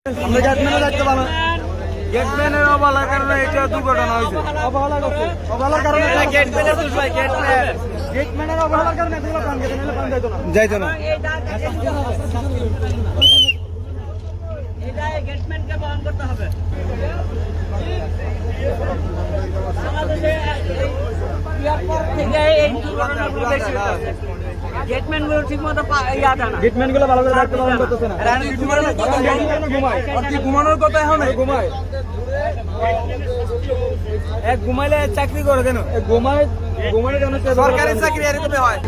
আমরা গেটম্যানের দায়িত্ব পালন গেটম্যানের অবহেলার কারণে এটা দুর্ঘটনা হয়েছে। অবহেলার কারণে গেটম্যানের অবহেলার কারণে এতগুলো পান গেছে, নাহলে পান যাইতো না। গেটম্যানকে বহন করতে হবে। গেটম্যান গুলো ঠিক মতো গেটম্যান গুলো ভালো করে দায়িত্ব পালন করতেছে না। ঘুমানোর কথা এখন ঘুমায় এক ঘুমাইলে চাকরি করে কেন ঘুমায় ঘুমাইলে কেন সরকারি চাকরি আর হয়।